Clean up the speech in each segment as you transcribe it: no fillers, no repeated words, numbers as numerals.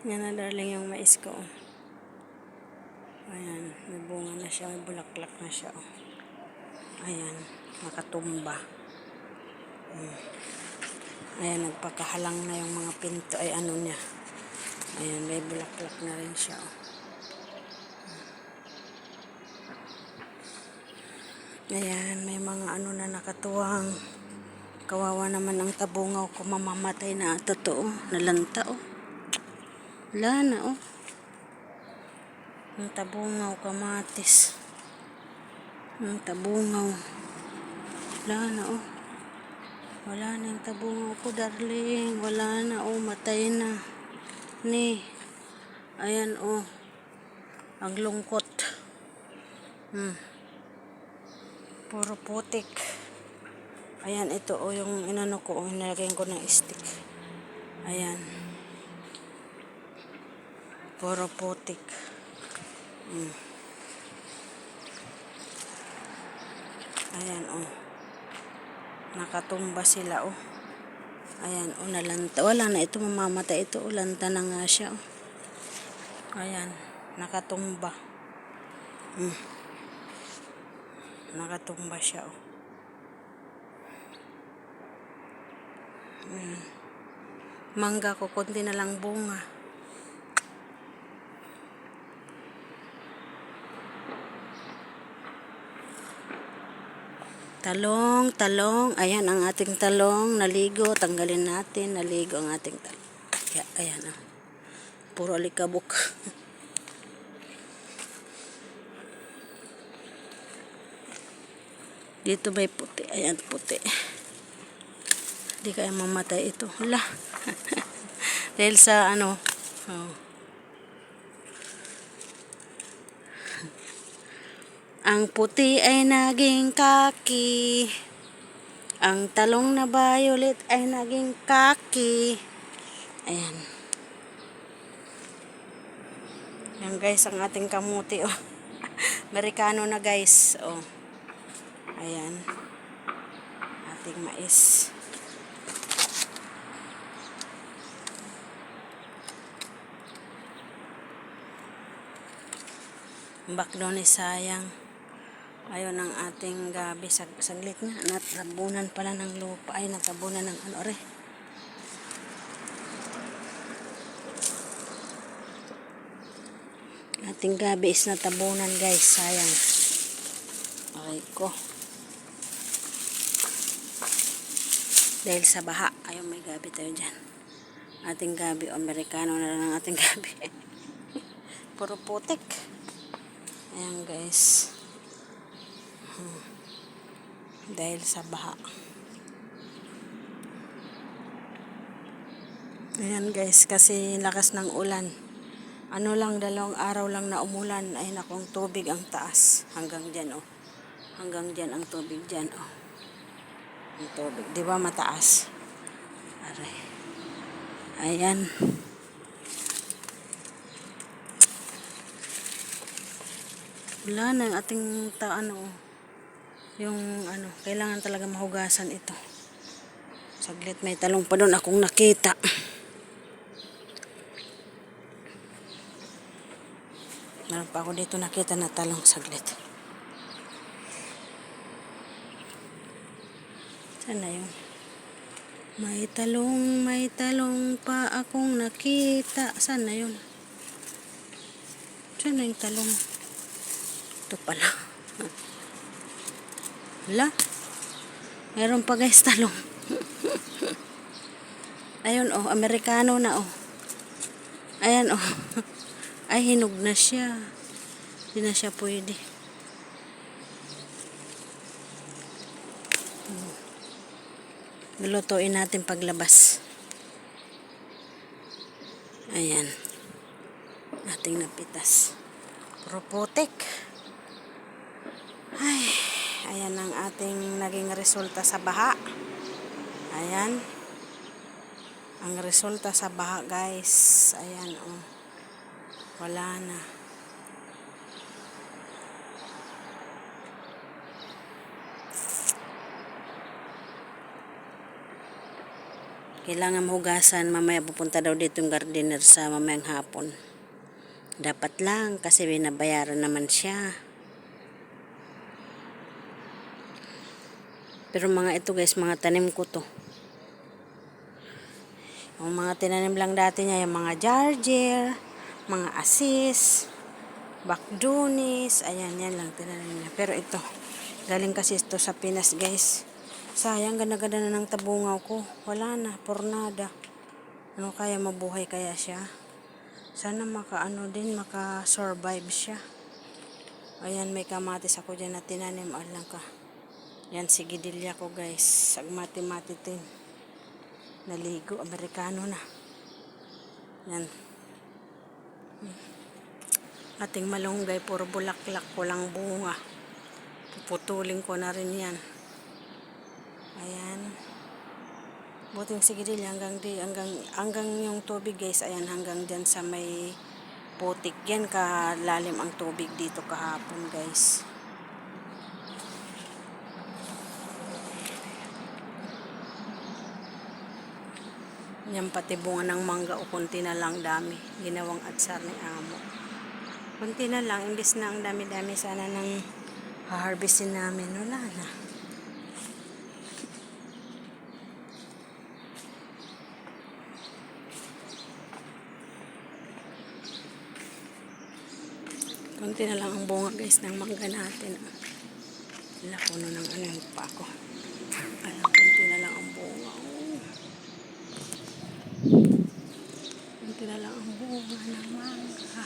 Yan na darling yung mais ko. Ayan, may bunga na siya, may bulaklak na siya. Ayan, nakatumba. Ayan, nagpakahalang na yung mga pinto, ay ano niya. Ayan, may bulaklak na rin siya. Ayan, may mga ano na nakatuwang. Kawawa naman ang tabungaw ko, mamamatay na. Totoo, nalanta Wala na Ang tabungaw, kamatis. Ang tabungaw. Wala na Wala na yung tabungaw ko, darling. Wala na matay na. Ni. Ayan ang lungkot. Puro putik. Ayan, ito yung inano ko, nilagyan ko ng stick. Ayan. Puro putik. Ayan, nakatumba sila, Ayan, nalanta. Wala na ito, mamamatay ito, lanta na nga siya, Ayan, nakatumba. Nakatumba siya, Mangga ko, konti na lang bunga. Talong. Ayan ang ating talong. Naligo. Tanggalin natin. Naligo ang ating talong. Ayan Puro alikabok. Dito may puti. Ayan, puti. Hindi kaya mamatay ito. Hala. Dahil sa Ang puti ay naging kaki. Ang talong na violet ay naging kaki. Ayan. Yan guys, ang ating kamuti, Amerikano na guys, Ayan. Ating mais. Bakdo ni sayang. Ayun ang ating gabi. Saglit nga. Natabunan pala ng lupa. Ay, natabunan ng Ating gabi is natabunan guys. Sayang. Okay ko. Dahil sa baha. Ayun, may gabi tayo dyan. Ating gabi. Amerikano na lang ang ating gabi. Puro putik. Ayan guys. Dahil sa baha. Ayan guys, kasi lakas ng ulan. Lang, 2 araw lang na umulan. Ay nakong tubig ang taas. Hanggang dyan, Hanggang dyan ang tubig dyan, Ang tubig. Diba mataas? Aray. Ayan. Wala na yung ating kailangan talaga mahugasan ito. Saglit, may talong pa doon akong nakita. Meron pa ako dito nakita na talong, saglit. Sana yun. May talong pa akong nakita. Sana yun. Sana yung talong. Ito pala. Hala. Meron pa guys talong. Ayun Amerikano na Ayan Ay, hinog na siya. Hindi na siya pwede. Lulutuin natin paglabas. Ayan. Ating napitas. Puro putik. Ay, ayan ang ating naging resulta sa baha. Ayan. Ang resulta sa baha, guys. Ayan, Wala na. Kailangan hugasan. Mamaya pupunta daw dito yung gardener sa mamayang hapon. Dapat lang kasi binabayaran naman siya. Pero mga ito guys, mga tanim ko to. Yung mga tinanim lang dati niya, yung mga jarger, mga asis, bakdunis, ayan, yan lang tinanim niya. Pero ito, galing kasi ito sa Pinas guys. Sayang, ganda-ganda na ng tabungaw ko. Wala na, pornada. Ano kaya, mabuhay kaya siya? Sana maka-survive siya. Ayan, may kamatis ako dyan na tinanim. Alam ka. Yan, sigidilya ko guys. Sagmati-mati tin. Naligo, Amerikano na. Yan. Ating malunggay, puro bulaklak, walang bunga. Puputulin ko na rin yan. Ayan. Buting sigidilya hanggang yung tubig guys. Ayan, hanggang dyan sa may putik. Yan, kalalim ang tubig dito kahapon guys. Yan, pati bunga ng mangga o kunti na lang dami. Ginawang atsar ni amo. Kunti na lang, imbis na ang dami-dami sana ng harvestin namin. Wala na. Kunti na lang ang bunga guys ng mangga natin. Wala puno ng ano yung pa ako. Ayan, kunti na lang ang bunga. Kunti na lang ang bunga ng mangga.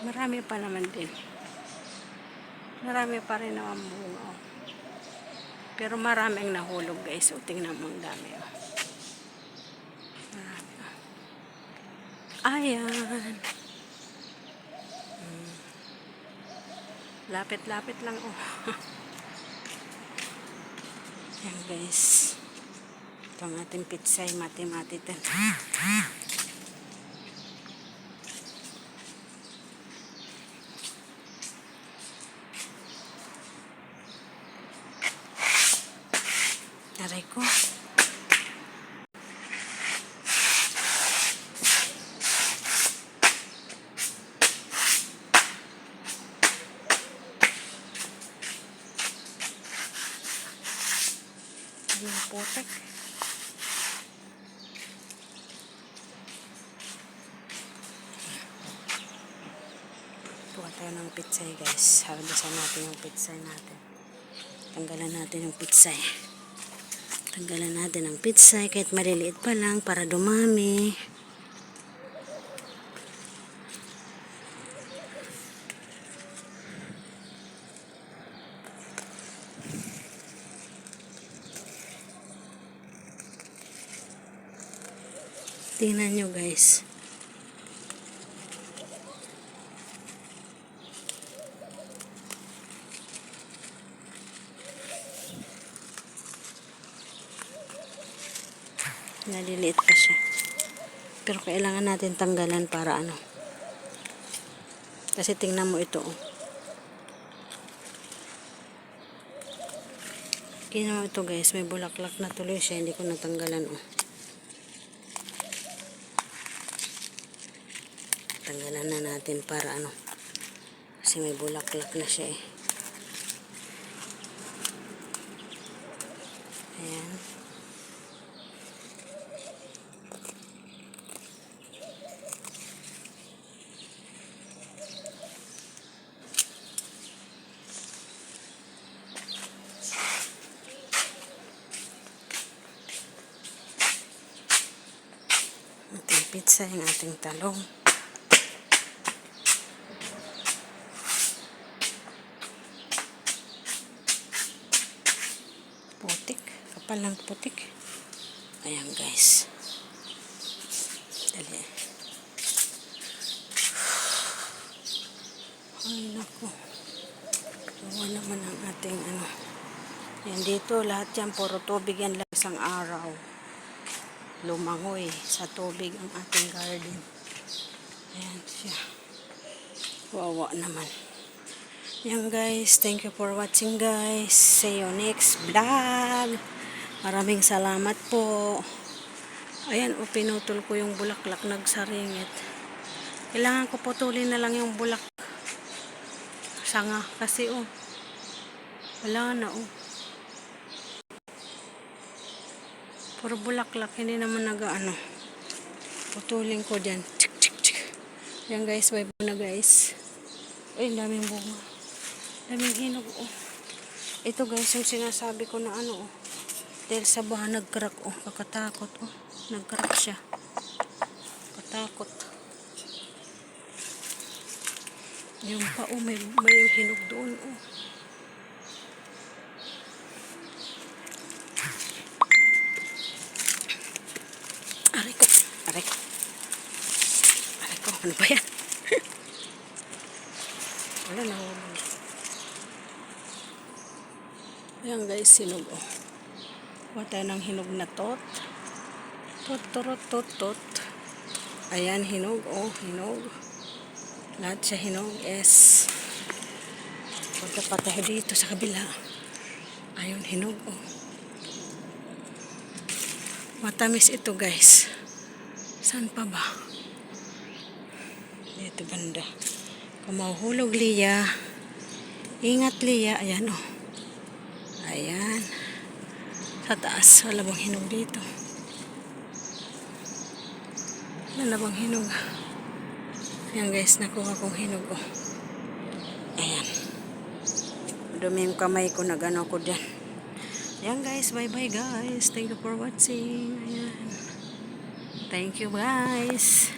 Marami pa naman din. Marami pa rin naman bunga. Pero maraming nahulog guys. O, tingnan mo ang dami. Marami. Ayan. Lapit-lapit lang. Oh. Ayan guys. Ito ang ating pitsay. Mati-mati din. Aray ko. Yung putek. Kuha tayo ng pitsay guys. Harbisan natin yung pitsay natin. Tanggalan natin yung pitsay. Tanggalan natin ang pitsay kahit maliliit pa lang para dumami. Tingnan nyo guys. Naliliit pa siya. Pero kailangan natin tanggalan para ano. Kasi tingnan mo ito. Oh. Tingnan mo ito guys. May bulaklak na tuloy siya. Hindi ko natanggalan. Oh. Tanggalan na natin para ano. Kasi may bulaklak na siya eh. Ayan. Ating pizza, yung ating talong. Putik. Kapal ng putik. Ayan guys. Dali. Ay naku. Gawa naman ang ating ano. Yan dito. Lahat yan. Puro tubig yan lang isang araw. lumangoy sa tubig ang ating garden. Ayan siya. Wawa naman. Yan guys, thank you for watching guys. See you next vlog. Maraming salamat po. Ayan, pinutol ko yung bulaklak, nagsaringit. Kailangan ko putulin na lang yung bulak sanga kasi wala na puro bulaklak, hindi naman nagaano. Putulin ko dyan. Tsk, tsk, tsk. Yan guys, bye na guys. Ay, daming bunga. Daming hinog Ito guys, yung sinasabi ko na dahil sa baha nag-crack kakatakot nag-crack siya. Katakot. Yung pa may hinog doon Aray ko. Ano ba yan? Wala na. Ayan guys, hinog Kuha tayo ng hinog na tot. Tot. Ayan, hinog hinog. Lahat siya hinog. Yes. Punta pa tayo dito sa kabila. Ayun, hinog Matamis ito guys. Saan pa ba? Dito banda. Kung mahuhulog Lia. Ingat Lia. Ayan Ayan. Sa taas. Wala bang hinog dito? Wala bang hinog? Ayan guys. Nakuha kong hinog Ayan. Dumi yung kamay ko. Nagano ko dyan. Ayan guys. Bye bye guys. Thank you for watching. Ayan. Thank you guys.